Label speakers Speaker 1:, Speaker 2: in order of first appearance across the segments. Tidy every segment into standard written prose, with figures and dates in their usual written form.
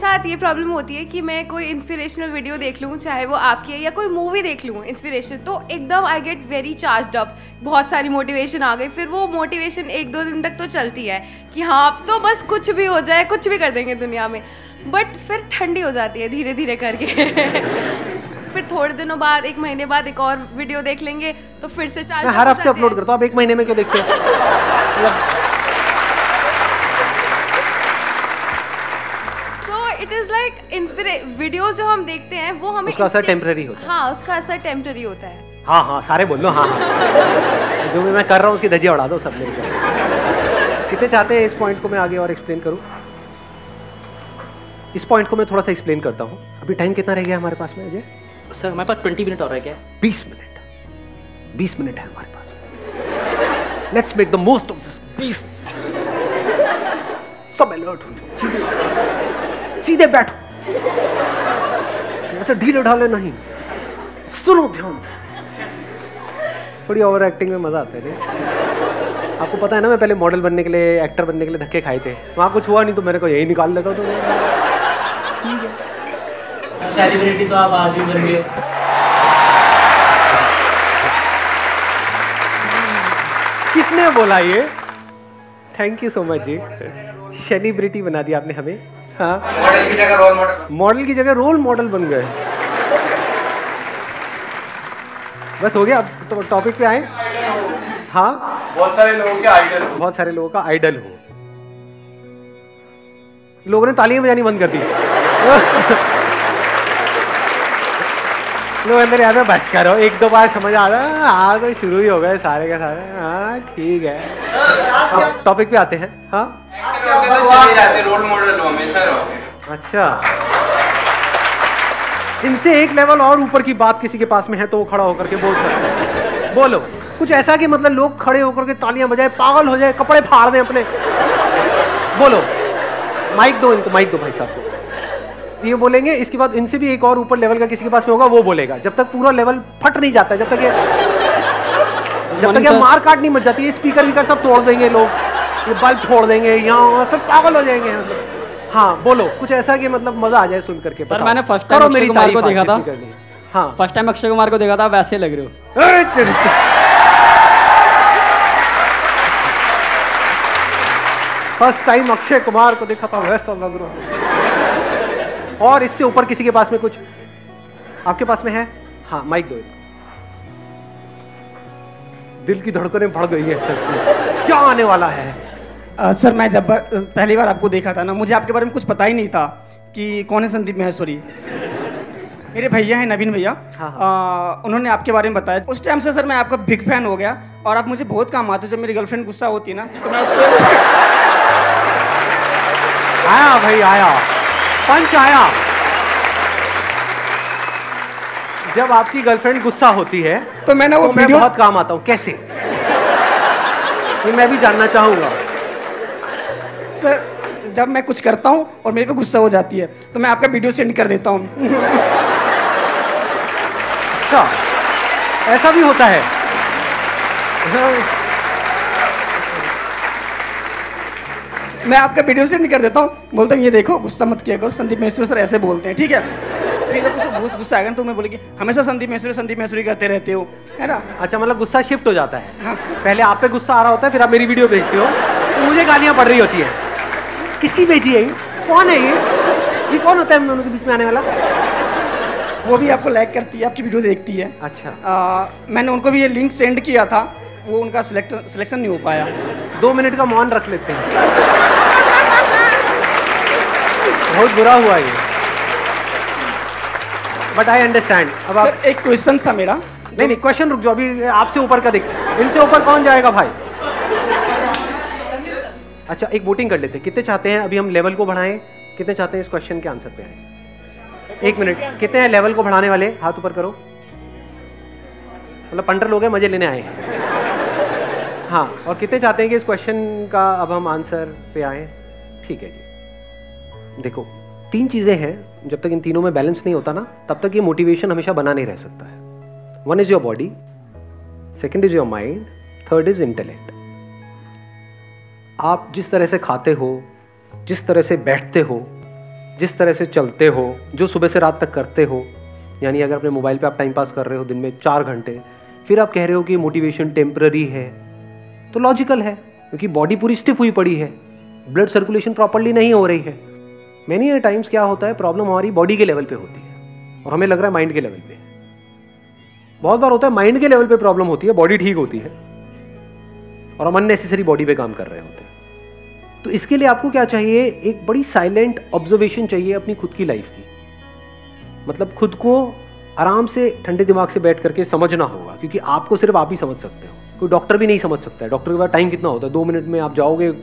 Speaker 1: साथ ये प्रॉब्लम होती है कि मैं कोई इंस्पिरेशनल वीडियो देख लूँ, चाहे वो आपकी है या कोई मूवी देख लूँ इंस्पिरेशन, तो एकदम I get very charged up, बहुत सारी मोटिवेशन आ गई। फिर वो मोटिवेशन 1-2 दिन तक तो चलती है कि हाँ अब तो बस कुछ भी हो जाए, कुछ भी कर देंगे दुनिया में, बट फिर ठंडी हो जाती है धीरे धीरे करके। फिर थोड़े दिनों बाद, 1 महीने बाद एक और वीडियो देख लेंगे तो फिर से चार्ज।
Speaker 2: मैं हर हफ्ते अपलोड करता हूँ, आप 1 महीने में क्यों देखते हो?
Speaker 1: So it is like videos जो हम देखते हैं वो हमें
Speaker 2: उसका असर टेम्पररी होता है।
Speaker 1: हाँ, उसका असर टेम्पररी होता है।
Speaker 2: हाँ हाँ सारे बोल लो हाँ हाँ। जो भी मैं कर रहा हूँ उसकी धज्जियाँ उड़ा दो सब मेरे को। कितने चाहते हैं इस पॉइंट को मैं आगे और एक्सप्लेन करूँ? इस पॉइंट को मैं थोड़ा सा एक्सप्लेन करता हूँ। अभी टाइम कितना रह गया हमारे पास में अजय?
Speaker 3: सर हमारे पास 20 मिनट और है क्या?
Speaker 2: 20 मिनट। 20 मिनट है हमारे पास। Let's make the most of this 20। सब अलर्ट हो जाओ, सीधे बैठो, ऐसे ढीले ढाले नहीं, सुनो ध्यान से। थोड़ी ओवर एक्टिंग में मजा आता है। आपको पता है ना, मैं पहले मॉडल बनने के लिए, एक्टर बनने के लिए धक्के खाए थे, वहां कुछ हुआ नहीं तो मेरे को यही निकाल लेता। तो ठीक है,
Speaker 3: सेलिब्रिटी तो आप आज ही बन गए।
Speaker 2: किसने बोला ये? थैंक यू सो मच जी, सेलिब्रिटी बना दिया आपने हमें। हाँ,
Speaker 4: मॉडल की जगह रोल मॉडल,
Speaker 2: मॉडल की जगह रोल मॉडल बन गए। बस हो गया, अब तो टॉपिक पे आए। हाँ,
Speaker 4: बहुत सारे लोगों के आइडल हो।
Speaker 2: बहुत सारे लोगों का आइडल हो। लोगों ने तालियां बजानी बंद कर दी। लोग अंदर याद है बस करो, 1-2 बार समझ आ रहा, हाँ तो शुरू ही हो गए सारे के सारे। हाँ ठीक है, अब टॉपिक पे आते हैं। हाँ,
Speaker 4: चले जाते रोल मॉडल हो, हमेशा रहोगे।
Speaker 2: अच्छा, इनसे एक लेवल और ऊपर की बात किसी के पास में है तो वो खड़ा होकर के बोल सकता है। बोलो कुछ ऐसा कि मतलब लोग खड़े होकर के तालियां बजाए, पागल हो जाए, कपड़े फाड़ दें अपने। बोलो, माइक दो इनको, माइक दो भाई साहब को। ये बोलेंगे, इसके बाद इनसे भी एक और ऊपर लेवल का किसी के पास में होगा, वो बोलेगा। जब तक पूरा लेवल फट नहीं जाता, जब तक ये मार काट नहीं मच जाती है, स्पीकर वीकर सब तोड़ देंगे लोग, ये बल्ब फोड़ देंगे, यहाँ सब पागल हो जाएंगे। मतलब हाँ बोलो कुछ ऐसा कि मतलब मजा आ जाए सुन करके।
Speaker 3: सर मैंने फर्स्ट टाइम अक्षय कुमार को देखा था।
Speaker 2: हाँ,
Speaker 3: फर्स्ट टाइम अक्षय कुमार को देखा था, वैसे लग रहे हो।
Speaker 2: फर्स्ट टाइम अक्षय कुमार को देखा था, वैसा लग रहा है। और इससे ऊपर किसी के पास में कुछ आपके पास में है? हाँ माइक दो। दिल की धड़कनें बढ़ गई है सर, क्या आने वाला है?
Speaker 5: सर मैं जब पहली बार आपको देखा था ना, मुझे आपके बारे में कुछ पता ही नहीं था कि कौन है संदीप माहेश्वरी। मेरे भैया हैं नवीन भैया,
Speaker 2: हाँ।
Speaker 5: उन्होंने आपके बारे में बताया। उस टाइम से सर मैं आपका बिग फैन हो गया और आप मुझे बहुत काम आते हो। जब मेरी गर्लफ्रेंड गुस्सा होती है ना तो मैं उसको
Speaker 2: आया भाई आया, पंच आया। जब आपकी गर्लफ्रेंड गुस्सा होती है
Speaker 5: तो मैं ना वो
Speaker 2: मैं बहुत काम आता हूँ। कैसे? ये मैं भी जानना चाहूंगा।
Speaker 5: सर जब मैं कुछ करता हूँ और मेरे पे गुस्सा हो जाती है तो मैं आपका वीडियो सेंड कर देता हूँ।
Speaker 2: अच्छा, ऐसा भी होता है?
Speaker 5: मैं आपका वीडियो सेंड कर देता हूँ, बोलता हूँ ये देखो गुस्सा मत किया करो, संदीप माहेश्वरी सर ऐसे बोलते हैं, ठीक है? फिर जब उसको बहुत गुस्सा आएगा तो मैं बोलेगी हमेशा संदीप माहेश्वरी करते रहते हो, है ना?
Speaker 2: अच्छा, मतलब गुस्सा शिफ्ट हो जाता है। हाँ। पहले आप पे गुस्सा आ रहा होता है, फिर आप मेरी वीडियो भेजते हो तो मुझे गालियां पड़ रही होती है। किसकी भेजी है? कौन है ये कौन होता है उनके बीच में आने वाला?
Speaker 5: वो भी आपको लाइक करती है, आपकी वीडियो देखती है।
Speaker 2: अच्छा,
Speaker 5: मैंने उनको भी ये लिंक सेंड किया था, वो उनका सिलेक्शन नहीं हो पाया।
Speaker 2: 2 मिनट का मौन रख लेते हैं। बहुत बुरा हुआ ये, बट आई अंडरस्टैंड। अब आप
Speaker 5: सर एक क्वेश्चन था मेरा।
Speaker 2: नहीं क्वेश्चन रुक जाओ, अभी आपसे ऊपर का देख, इनसे ऊपर कौन जाएगा भाई? अच्छा, एक वोटिंग कर लेते हैं। कितने चाहते हैं अभी हम लेवल को बढ़ाएं? कितने चाहते हैं इस क्वेश्चन के आंसर पे आए? 1 मिनट, कितने हैं लेवल को बढ़ाने वाले? हाथ ऊपर करो। मतलब 15 लोग हैं, मजे लेने आए हैं। हाँ, और कितने चाहते हैं कि इस क्वेश्चन का अब हम आंसर पे आए? ठीक है जी। देखो 3 चीजें हैं, जब तक इन तीनों में बैलेंस नहीं होता ना, तब तक ये मोटिवेशन हमेशा बना नहीं रह सकता है। 1 is your body, 2nd is your mind, 3rd is intellect. आप जिस तरह से खाते हो, जिस तरह से बैठते हो, जिस तरह से चलते हो, जो सुबह से रात तक करते हो, यानी अगर अपने मोबाइल पे आप टाइम पास कर रहे हो दिन में 4 घंटे, फिर आप कह रहे हो कि मोटिवेशन टेम्पररी है, तो लॉजिकल है, क्योंकि बॉडी पूरी स्टिफ हुई पड़ी है, ब्लड सर्कुलेशन प्रॉपर्ली नहीं हो रही है। मैनी टाइम्स क्या होता है, प्रॉब्लम हमारी बॉडी के लेवल पे होती है और हमें लग रहा है माइंड के लेवल पे। बहुत बार होता है माइंड के लेवल पे प्रॉब्लम होती है, बॉडी ठीक होती है और हम अननेसेसरी बॉडी पे काम कर रहे होते हैं। तो इसके लिए आपको क्या चाहिए, एक बड़ी साइलेंट ऑब्जर्वेशन चाहिए अपनी खुद की लाइफ की। मतलब खुद को आराम से ठंडे दिमाग से बैठ करके समझना होगा, क्योंकि आपको सिर्फ आप ही समझ सकते हो, कोई डॉक्टर भी नहीं समझ सकता है। डॉक्टर के पास टाइम कितना होता है, 2 मिनट में आप जाओगे,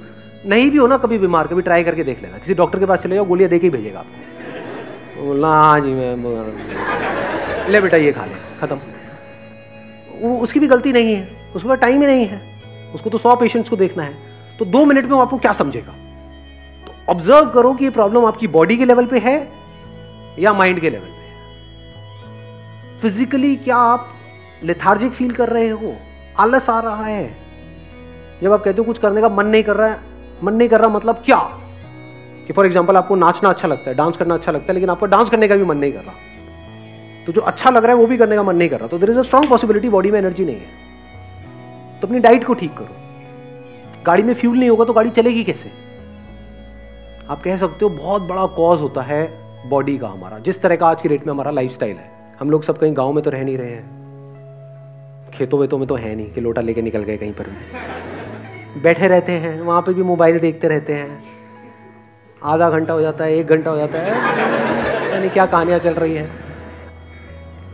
Speaker 2: नहीं भी हो ना कभी बीमार, कभी ट्राई करके देख लेना, किसी डॉक्टर के पास चले जाओ, गोलियां दे के ही भेजेगा आपको, बोलना हाँ जी मैं ले बेटा ये खा ले, खत्म। वो उसकी भी गलती नहीं है, उसके पास टाइम ही नहीं है, उसको तो 100 पेशेंट्स को देखना है, तो 2 मिनट में वो आपको क्या समझेगा। तो ऑब्जर्व करो कि ये प्रॉब्लम आपकी बॉडी के लेवल पे है या माइंड के लेवल पे है। फिजिकली क्या आप लेथार्जिक फील कर रहे हो, आलस आ रहा है, जब आप कहते हो कुछ करने का मन नहीं कर रहा है, मन नहीं कर रहा मतलब क्या, कि फॉर एग्जांपल आपको नाचना अच्छा लगता है, डांस करना अच्छा लगता है, लेकिन आपको डांस करने का भी मन नहीं कर रहा, तो जो अच्छा लग रहा है वो भी करने का मन नहीं कर रहा, तो there is a strong possibility body में एनर्जी नहीं है। तो अपनी डाइट को ठीक करो। गाड़ी में फ्यूल नहीं होगा तो गाड़ी चलेगी कैसे। आप कह सकते हो बहुत बड़ा कॉज होता है बॉडी का हमारा, जिस तरह का आज की डेट में हमारा लाइफस्टाइल है। हम लोग सब कहीं गांव में तो रह नहीं रहे हैं, खेतों वेतों में तो है नहीं कि लोटा लेके निकल गए कहीं पर भी, बैठे रहते हैं, वहां पे भी मोबाइल देखते रहते हैं, आधा घंटा हो जाता है, 1 घंटा हो जाता है, यानी क्या कहानियां चल रही है,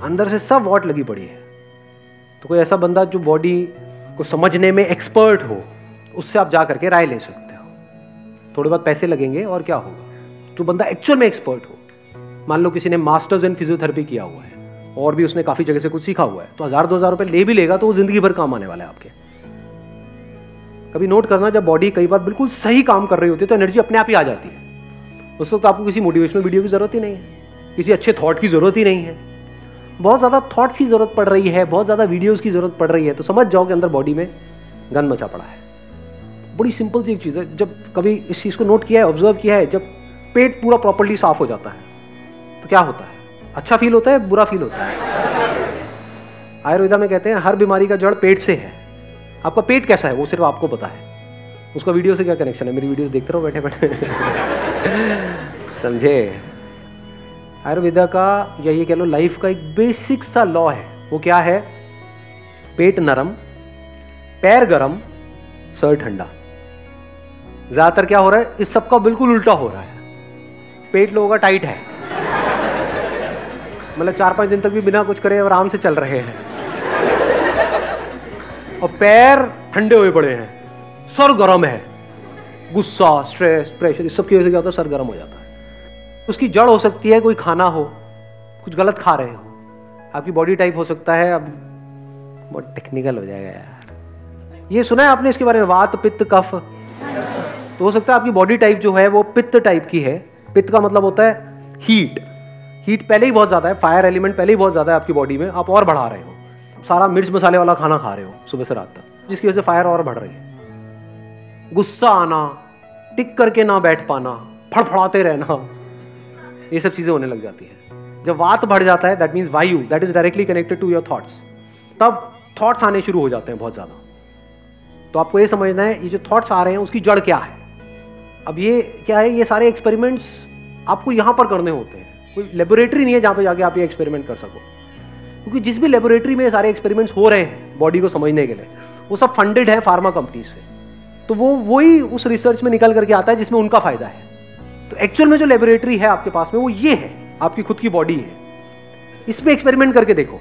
Speaker 2: अंदर से सब वॉट लगी पड़ी है। तो कोई ऐसा बंदा जो बॉडी को समझने में एक्सपर्ट हो, उससे आप जा करके राय ले सकते हो। थोड़े बहुत पैसे लगेंगे और क्या होगा। जो बंदा एक्चुअल में एक्सपर्ट हो, मान लो किसी ने मास्टर्स इन फिजियोथेरेपी किया हुआ है और भी उसने काफी जगह से कुछ सीखा हुआ है, तो 1000-2000 रुपए ले भी लेगा तो वो जिंदगी भर काम आने वाला है आपके। कभी नोट करना, जब बॉडी कई बार बिल्कुल सही काम कर रही होती है तो एनर्जी अपने आप ही आ जाती है। उस वक्त आपको किसी मोटिवेशनल वीडियो की जरूरत ही नहीं है, किसी अच्छे थॉट की जरूरत ही नहीं है। बहुत ज्यादा थॉट्स की जरूरत पड़ रही है, बहुत ज्यादा वीडियोस की जरूरत पड़ रही है, तो समझ जाओ कि अंदर बॉडी में गंद मचा पड़ा है। बड़ी सिंपल सी एक चीज है, जब कभी इस चीज को नोट किया है, ऑब्जर्व किया है, जब पेट पूरा प्रॉपर्ली साफ हो जाता है तो क्या होता है, अच्छा फील होता है, बुरा फील होता है। आयुर्वेदा में कहते हैं हर बीमारी का जड़ पेट से है। आपका पेट कैसा है वो सिर्फ आपको पता है, उसका वीडियो से क्या कनेक्शन है। मेरी वीडियोस देखते रहो बैठे बैठे समझे। आयुर्वेदा का या ये कह लो लाइफ का एक बेसिक सा लॉ है, वो क्या है, पेट नरम, पैर गरम, सर ठंडा। ज्यादातर क्या हो रहा है, इस सब का बिल्कुल उल्टा हो रहा है। पेट लोगों का टाइट है, मतलब 4-5 दिन तक भी बिना कुछ करे आराम से चल रहे हैं, और पैर ठंडे हुए पड़े हैं, सर गर्म है, गुस्सा, स्ट्रेस, प्रेशर, इस सब की वजह से क्या होता है, सर गर्म हो जाता है। उसकी जड़ हो सकती है कोई खाना हो, कुछ गलत खा रहे हो, आपकी बॉडी टाइप हो सकता है, अब बहुत टेक्निकल हो जाएगा यार, ये सुना है आपने इसके बारे में, वात पित्त कफ। तो हो सकता है आपकी बॉडी टाइप जो है वो पित्त टाइप की है। पित्त का मतलब होता है हीट, हीट पहले ही बहुत ज्यादा है, फायर एलिमेंट पहले ही बहुत ज्यादा है आपकी बॉडी में, आप और बढ़ा रहे हो, सारा मिर्च मसाले वाला खाना खा रहे हो सुबह से रात तक, जिसकी वजह से फायर और बढ़ रही है। गुस्सा आना, टिक करके ना बैठ पाना, फड़फड़ाते रहना, ये सब चीजें होने लग जाती है। जब वात बढ़ जाता है, दैट मीन्स वायु, that is directly connected to your thoughts, तब थॉट्स आने शुरू हो जाते हैं बहुत ज्यादा। तो आपको ये समझना है, ये जो थॉट्स आ रहे हैं उसकी जड़ क्या है। अब ये क्या है, ये सारे एक्सपेरिमेंट्स आपको यहां पर करने होते हैं, कोई लेबोरेटरी नहीं है जहां पे जाके आप ये एक्सपेरिमेंट कर सको, क्योंकि जिस भी लेबोरेटरी में ये सारे एक्सपेरिमेंट्स हो रहे हैं बॉडी को समझने के लिए, वो सब फंडेड है फार्मा कंपनी से, तो वो वही उस रिसर्च में निकल करके आता है जिसमें उनका फायदा है। तो एक्चुअल में जो लेबोरेटरी है आपके पास में वो ये है, आपकी खुद की बॉडी है, इसमें एक्सपेरिमेंट करके देखो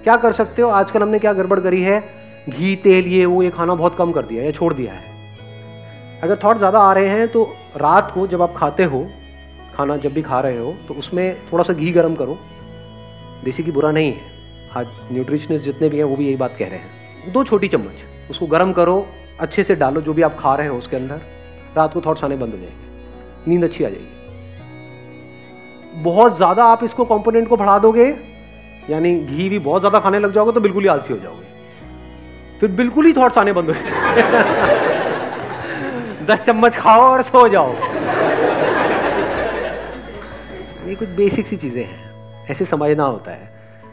Speaker 2: क्या कर सकते हो। आजकल हमने क्या गड़बड़ करी है, घी तेल ये खाना बहुत कम कर दिया या छोड़ दिया है। अगर थॉट ज़्यादा आ रहे हैं तो रात को जब आप खाते हो, खाना जब भी खा रहे हो, तो उसमें थोड़ा सा घी गर्म करो। देसी घी बुरा नहीं है, आज न्यूट्रिशनिस्ट जितने भी हैं वो भी यही बात कह रहे हैं। 2 छोटी चम्मच उसको गर्म करो, अच्छे से डालो जो भी आप खा रहे हो उसके अंदर, रात को थॉट्स आने बंद हो जाएंगे, नींद अच्छी आ जाएगी। बहुत ज़्यादा आप इसको कंपोनेंट को बढ़ा दोगे, यानी घी भी बहुत ज़्यादा खाने लग जाओगे तो बिल्कुल ही आलसी हो जाओगे, फिर बिल्कुल ही थॉट्स आने बंद हो जाएंगे। 10 चम्मच खाओ और सो जाओ। ये कुछ बेसिक सी चीज़ें हैं, ऐसे समझना होता है।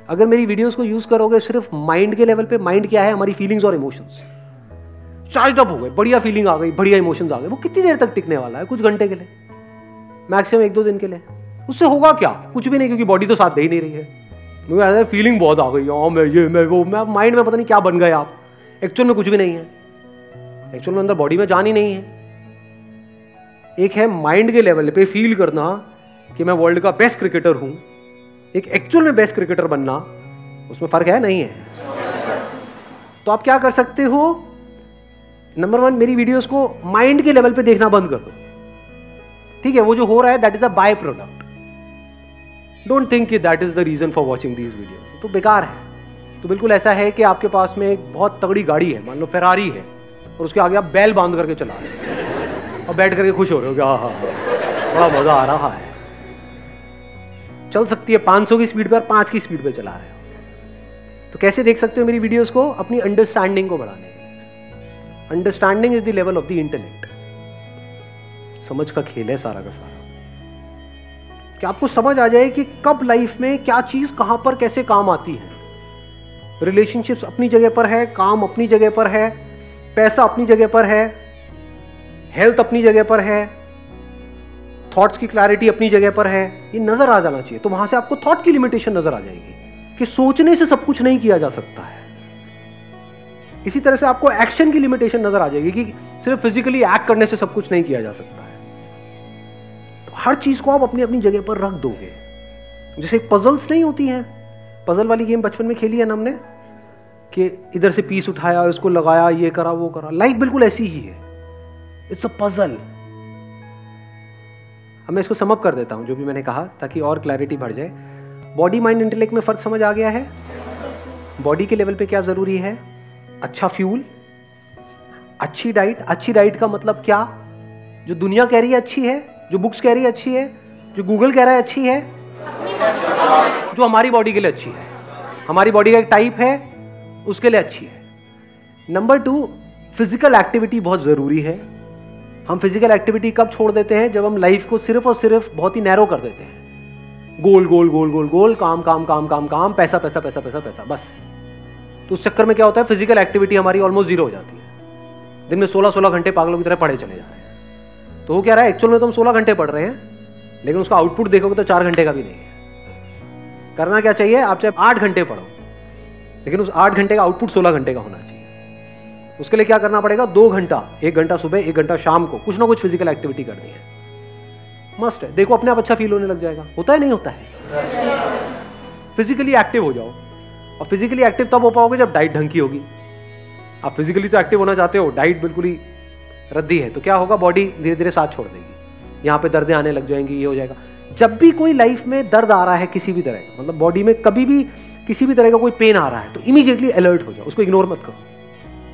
Speaker 2: अगर मेरी वीडियोस को यूज़ करोगे सिर्फ माइंड के लेवल पे, माइंड क्या है, हमारी फीलिंग्स और इमोशंस, चार्ज अप हो गए, बढ़िया फीलिंग आ गई, बढ़िया इमोशंस आ गए, वो कितनी देर तक टिकने वाला है? कुछ घंटे के लिए, मैक्सिमम 1-2 दिन के लिए। उससे होगा क्या? कुछ भी नहीं, क्योंकि बॉडी तो साथ दे ही नहीं रही है। मुझे ऐसा फीलिंग बहुत आ गई, हाँ मैं ये मैं वो, मैं माइंड में पता नहीं क्या बन गए आप। एक्चुअल में कुछ भी नहीं है, एक्चुअल में अंदर बॉडी में जान ही नहीं है। एक है माइंड के लेवल पे फील करना कि मैं वर्ल्ड का बेस्ट क्रिकेटर हूं, एक एक्चुअल में बेस्ट क्रिकेटर बनना, उसमें फर्क है नहीं है। तो आप क्या कर सकते हो, नंबर 1 मेरी वीडियोस को माइंड के लेवल पे देखना बंद कर दो, ठीक है? वो जो हो रहा है that is a by product, don't think कि that is the reason for watching these videos. तो बेकार है। तो बिल्कुल ऐसा है कि आपके पास में एक बहुत तगड़ी गाड़ी है, मान लो फेरारी है, और उसके आगे आप बैल बांध करके चला रहे हो और बैठ करके खुश हो रहे हो कि हाँ बड़ा मजा आ रहा है। चल सकती है 500 की स्पीड पर, 5 की स्पीड पर चला रहे हो। तो कैसे देख सकते हो मेरी वीडियोस को? अपनी अंडरस्टैंडिंग को बढ़ाने के लिए। Understanding is the level of the intellect. समझ का खेल है सारा का सारा, कि आपको समझ आ जाए कि कब लाइफ में क्या चीज कहां पर कैसे काम आती है। रिलेशनशिप्स अपनी जगह पर है, काम अपनी जगह पर है, पैसा अपनी जगह पर है, हेल्थ अपनी जगह पर है, थॉट्स की क्लैरिटी अपनी जगह पर है। ये नजर आ जाना चाहिए। तो वहां से आपको थॉट की लिमिटेशन नजर आ जाएगी कि सोचने से सब कुछ नहीं किया जा सकता है। इसी तरह से आपको एक्शन की लिमिटेशन नजर आ जाएगी कि सिर्फ फिजिकली एक्ट करने से सब कुछ नहीं किया जा सकता है। तो हर चीज को आप अपनी अपनी जगह पर रख दोगे। जैसे पजल्स नहीं होती हैं, पजल वाली गेम बचपन में खेली है ना हमने, कि इधर से पीस उठाया, इसको लगाया, ये करा वो करा। लाइफ बिल्कुल ऐसी ही है, इट्स अ पजल। अब मैं इसको समअप कर देता हूं जो भी मैंने कहा, ताकि और क्लैरिटी बढ़ जाए। बॉडी माइंड इंटेलेक्ट में फर्क समझ आ गया है? बॉडी के लेवल पे क्या जरूरी है? अच्छा फ्यूल, अच्छी डाइट। अच्छी डाइट का मतलब क्या? जो दुनिया कह रही है अच्छी है, जो बुक्स कह रही है अच्छी है, जो गूगल कह रहा है अच्छी है, जो हमारी बॉडी के लिए अच्छी है। हमारी बॉडी का एक टाइप है, उसके लिए अच्छी है। नंबर 2, फिजिकल एक्टिविटी बहुत जरूरी है। हम फिजिकल एक्टिविटी कब छोड़ देते हैं? जब हम लाइफ को सिर्फ और सिर्फ बहुत ही नैरो कर देते हैं। गोल गोल गोल गोल गोल, काम काम काम काम काम, पैसा पैसा पैसा पैसा पैसा, बस। तो उस चक्कर में क्या होता है? फिजिकल एक्टिविटी हमारी ऑलमोस्ट जीरो हो जाती है। दिन में 16-16 घंटे पागलों की तरह पढ़े चले जा रहे हैं। तो वो क्या रहा है, एक्चुअल में तो हम 16 घंटे पढ़ रहे हैं, लेकिन उसका आउटपुट देखोगे तो 4 घंटे का भी नहीं है। करना क्या चाहिए? आप चाहे 8 घंटे पढ़ो, लेकिन उस 8 घंटे का आउटपुट 16 घंटे का होना चाहिए। उसके लिए क्या करना पड़ेगा? 2 घंटा, 1 घंटा सुबह, 1 घंटा शाम को कुछ ना कुछ फिजिकल एक्टिविटी करनी है, मस्ट है। देखो अपने आप अच्छा फील होने लग जाएगा। होता है नहीं होता है? फिजिकली एक्टिव हो जाओ। और फिजिकली एक्टिव तब हो पाओगे जब डाइट ढंग की होगी। आप फिजिकली तो एक्टिव होना चाहते हो, डाइट बिल्कुल ही रद्दी है, तो क्या होगा? बॉडी धीरे धीरे साथ छोड़ देगी, यहाँ पे दर्दें आने लग जाएंगी, ये हो जाएगा। जब भी कोई लाइफ में दर्द आ रहा है किसी भी तरह का, मतलब बॉडी में कभी भी किसी भी तरह का कोई पेन आ रहा है, तो इमीडिएटली अलर्ट हो जाओ, उसको इग्नोर मत करो।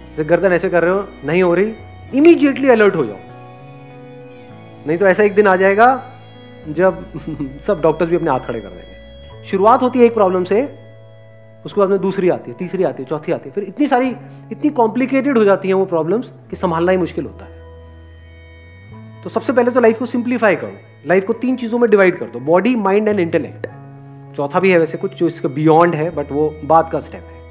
Speaker 2: जैसे गर्दन ऐसे कर रहे हो, नहीं हो रही, इमीडिएटली अलर्ट हो जाओ। नहीं तो ऐसा एक दिन आ जाएगा जब सब डॉक्टर्स भी अपने हाथ खड़े कर देंगे। शुरुआत होती है एक प्रॉब्लम से, उसके बाद में दूसरी आती है, तीसरी आती है, चौथी आती है, फिर इतनी सारी, इतनी कॉम्प्लिकेटेड हो जाती हैं वो प्रॉब्लम्स कि संभालना ही मुश्किल होता है। तो सबसे पहले तो लाइफ को सिंप्लीफाई करो। लाइफ को 3 चीजों में डिवाइड कर दो, बॉडी, माइंड एंड इंटेलेक्ट। चौथा भी है वैसे कुछ जो इसके बियॉन्ड है, बट वो बाद का स्टेप है।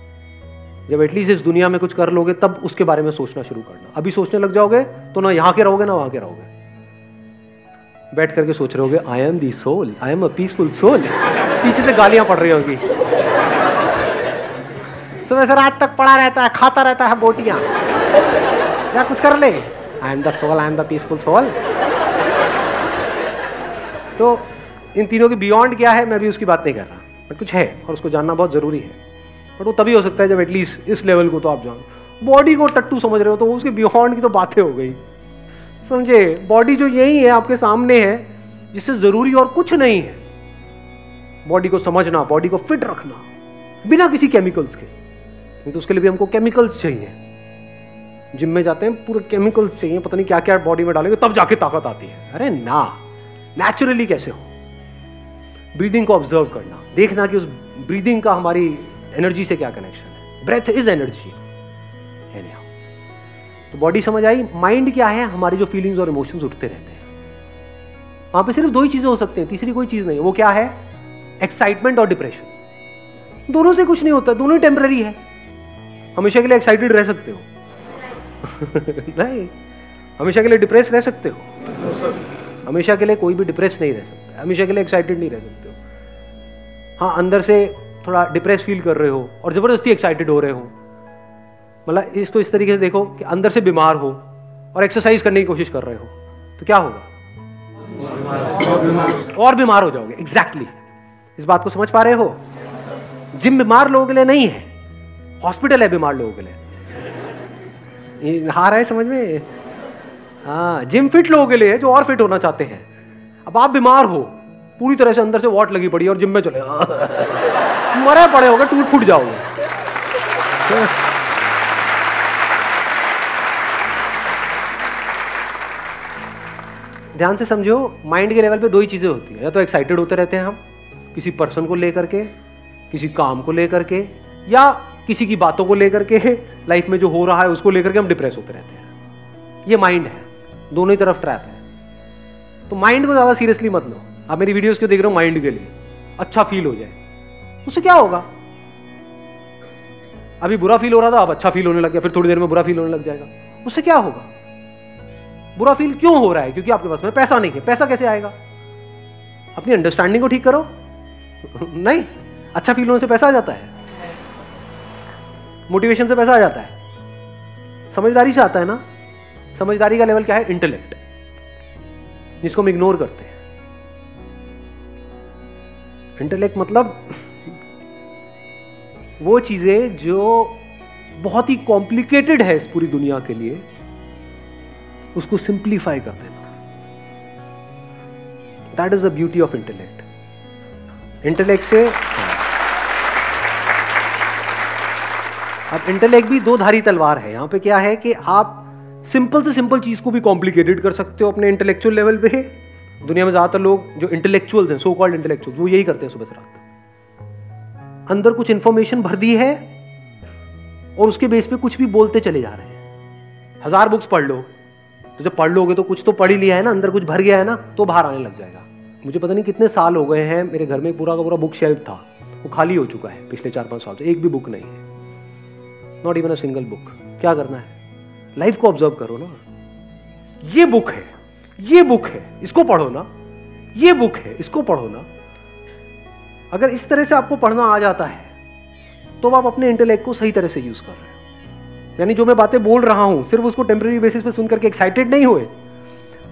Speaker 2: जब एटलीस्ट इस दुनिया में कुछ कर लोगे तब उसके बारे में सोचना शुरू करना। अभी सोचने लग जाओगे तो ना यहाँ के रहोगे ना वहां के रहोगे, बैठ करके सोच रहे होगे I am the soul, I am a peaceful soul. पीछे से गालियां पड़ रही होगी, सुबह से रात तक पड़ा रहता है, खाता रहता है बोटियां, या कुछ कर ले, I am the soul, I am the peaceful soul. तो इन तीनों के बियॉन्ड क्या है मैं भी उसकी बात नहीं कर रहा, बट कुछ है और उसको जानना बहुत जरूरी है। बट वो तभी हो सकता है जब एटलीस्ट इस लेवल को तो आप जानो। बॉडी को टट्टू समझ रहे हो तो उसके बियॉन्ड की तो बातें हो गई, समझे? बॉडी जो यही है आपके सामने है, जिससे जरूरी और कुछ नहीं है। बॉडी को समझना, बॉडी को फिट रखना बिना किसी केमिकल्स के। नहीं तो उसके लिए भी हमको केमिकल्स चाहिए। जिम में जाते हैं पूरे केमिकल्स चाहिए, पता नहीं क्या क्या बॉडी में डालेंगे तब जाके ताकत आती है। अरे ना, नेचुरली कैसे हो? ब्रीदिंग को ऑब्जर्व करना, देखना कि उस ब्रीदिंग का हमारी एनर्जी से क्या कनेक्शन है। Breath is energy. तो बॉडी समझ आई। माइंड क्या है? हमारी जो फीलिंग्स और इमोशंस उठते रहते हैं, वहां पे सिर्फ दो ही चीजें हो सकती हैं, तीसरी कोई चीज नहीं है। वो क्या है? एक्साइटमेंट और डिप्रेशन। दोनों से कुछ नहीं होता, दोनों ही टेम्पररी है। हमेशा के लिए एक्साइटेड रह सकते हो नहीं, हमेशा के लिए डिप्रेस रह सकते हो? हमेशा के लिए कोई भी डिप्रेस नहीं रह सकता, हमेशा के लिए एक्साइटेड नहीं रह सकते हो। हाँ, अंदर से थोड़ा डिप्रेस फील कर रहे हो और जबरदस्ती एक्साइटेड हो रहे हो। मतलब इसको इस तरीके से देखो कि अंदर से बीमार हो और एक्सरसाइज करने की कोशिश कर रहे हो, तो क्या होगा? और बीमार हो जाओगे। एग्जैक्टली इस बात को समझ पा रहे हो? जिम बीमार लोगों के लिए नहीं है, हॉस्पिटल है बीमार लोगों के लिए। हार है समझ में? हाँ, जिम फिट लोगों के लिए जो और फिट होना चाहते हैं। अब आप बीमार हो, पूरी तरह से अंदर से वॉट लगी पड़ी और जिम में चले मरे पड़े होगे, टूट फूट जाओगे। ध्यान से समझो, माइंड के लेवल पे दो ही चीजें होती है, या तो एक्साइटेड होते रहते हैं हम किसी पर्सन को लेकर के, किसी काम को लेकर के, या किसी की बातों को लेकर के, लाइफ में जो हो रहा है उसको लेकर के हम डिप्रेस होते रहते हैं। ये माइंड है, दोनों ही तरफ ट्रैप है। तो माइंड को ज्यादा सीरियसली मत लो। आप मेरी वीडियोस क्यों देख रहे हो? माइंड के लिए अच्छा फील हो जाए, उससे क्या होगा? अभी बुरा फील हो रहा था, अब अच्छा फील होने लग गया, फिर थोड़ी देर में बुरा फील होने लग जाएगा, उससे क्या होगा? बुरा फील क्यों हो रहा है? क्योंकि आपके पास में पैसा नहीं है। पैसा कैसे आएगा? अपनी अंडरस्टैंडिंग को ठीक करो नहीं, अच्छा फील होने से पैसा आ जाता है, मोटिवेशन से पैसा आ जाता है, समझदारी से आता है ना। समझदारी का लेवल क्या है? इंटेलेक्ट, जिसको हम इग्नोर करते हैं। इंटेलेक्ट मतलब वो चीजें जो बहुत ही कॉम्प्लिकेटेड है इस पूरी दुनिया के लिए, उसको सिंप्लीफाई कर देना। That is the beauty of intellect. Intellect से अब इंटेलेक्ट भी दो धारी तलवार है। यहां पे क्या है कि आप सिंपल से सिंपल चीज को भी कॉम्प्लिकेटेड कर सकते हो अपने इंटेलेक्चुअल लेवल पे। दुनिया में ज्यादातर लोग जो इंटेलेक्चुअल्स हैं, सो कॉल्ड इंटेलेक्चुअल्स, वो यही करते हैं सुबह से रात। अंदर कुछ इंफॉर्मेशन भर दी है और उसके बेस पे कुछ भी बोलते चले जा रहे हैं। 1000 बुक्स पढ़ लो, तो जब पढ़ लोगे तो कुछ तो पढ़ ही लिया है ना, अंदर कुछ भर गया है ना, तो बाहर आने लग जाएगा। मुझे पता नहीं कितने साल हो गए हैं, मेरे घर में पूरा का पूरा बुक शेल्फ था, वो खाली हो चुका है पिछले 4-5 साल से, एक भी बुक नहीं है, not even a single book. क्या करना है? लाइफ को ऑब्जर्व करो ना। ये बुक है, ये बुक है, इसको पढ़ो ना। ये बुक है, इसको पढ़ो ना। अगर इस तरह से आपको पढ़ना आ जाता है तो आप अपने इंटेलेक्ट को सही तरह से यूज कर रहे हो। यानी जो मैं बातें बोल रहा हूं सिर्फ उसको टेम्परेरी बेसिस पे सुन करके एक्साइटेड नहीं हुए,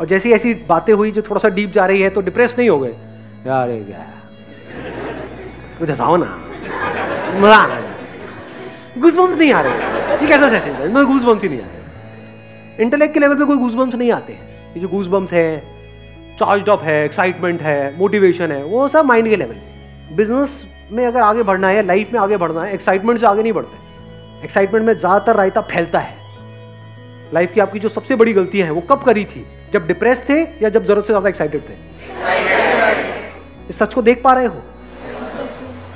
Speaker 2: और जैसी ऐसी बातें हुई जो थोड़ा सा डीप जा रही है तो डिप्रेस नहीं हो गए। यार कुछ हंसाओ ना, मजा आ रहा है, गूज़बम्स नहीं आ रहे। ये कैसा सेशन है? इसमें गूज़बम्स ही नहीं आ रहे। इंटेलेक्ट के लेवल पे कोई गूज़बम्स नहीं आते हैं। ये जो गूज़बम्स है, चार्ज्ड अप है, एक्साइटमेंट है, मोटिवेशन है, वो सब माइंड के लेवल पे। बिजनेस में अगर आगे बढ़ना है, लाइफ में आगे बढ़ना है, एक्साइटमेंट से आगे नहीं बढ़ते। एक्साइटमेंट में ज्यादातर रायता फैलता है। लाइफ की आपकी जो सबसे बड़ी गलतियां हैं वो कब करी थी? जब डिप्रेस थे या जब जरूरत से ज्यादा एक्साइटेड थे? इस सच को देख पा रहे हो?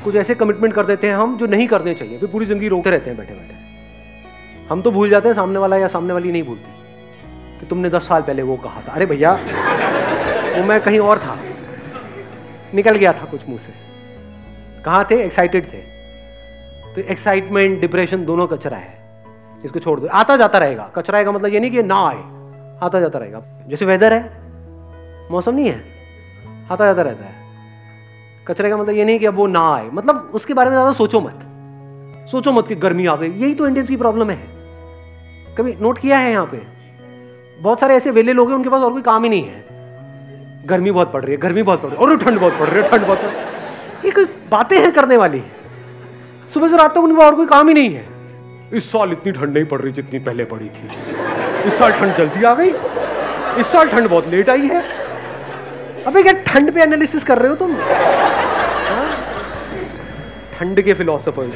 Speaker 2: कुछ ऐसे कमिटमेंट कर देते हैं हम जो नहीं करने चाहिए, फिर पूरी जिंदगी रोकते रहते हैं बैठे बैठे। हम तो भूल जाते हैं, सामने वाला या सामने वाली नहीं भूलती कि तुमने 10 साल पहले वो कहा था। अरे भैया, वो मैं कहीं और था, निकल गया था कुछ मुंह से। कहाँ थे? एक्साइटेड थे। तो एक्साइटमेंट, डिप्रेशन दोनों कचरा है, इसको छोड़ दो। आता जाता रहेगा। कचरा का मतलब ये नहीं कि ना आए, आता जाता रहेगा। जैसे वेदर है, मौसम नहीं है, आता जाता रहता है। कचरे का मतलब ये नहीं कि अब वो ना आए, मतलब उसके बारे में ज्यादा सोचो मत। सोचो मत कि गर्मी आ गई। यही तो इंडियंस की प्रॉब्लम है। कभी नोट किया है? यहाँ पे बहुत सारे ऐसे वेले लोग हैं, उनके पास और कोई काम ही नहीं है। गर्मी बहुत पड़ रही है, गर्मी बहुत पड़ रही है, और ठंड बहुत पड़ रही है, ठंड बहुत पड़ रही है। ये कोई बातें हैं करने वाली? सुबह से रात तक उनके पास और कोई काम ही नहीं है। इस साल इतनी ठंड नहीं पड़ रही जितनी पहले पड़ी थी, इस साल ठंड जल्दी आ गई, इस साल ठंड बहुत लेट आई है। अबे क्या ठंड पे एनालिसिस कर रहे हो तुम? ठंड के फिलोसोफर्स,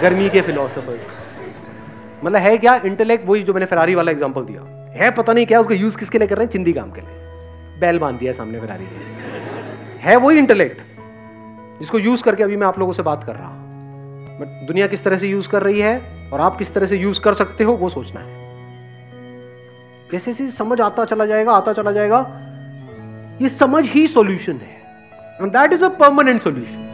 Speaker 2: गर्मी के फिलोसोफर्स, मतलब है क्या? इंटेलेक्ट वही जो मैंने फेरारी वाला एग्जांपल दिया है, पता नहीं क्या उसका यूज किसके लिए कर रहे हैं? चिंदी काम के लिए। बैल बांध दिया सामने फेरारी के, है वही इंटेलेक्ट जिसको यूज करके अभी मैं आप लोगों से बात कर रहा हूं। बट दुनिया किस तरह से यूज कर रही है और आप किस तरह से यूज कर सकते हो वो सोचना है। जैसे जैसे समझ आता चला जाएगा ये समझ ही सॉल्यूशन है, and that is a permanent solution.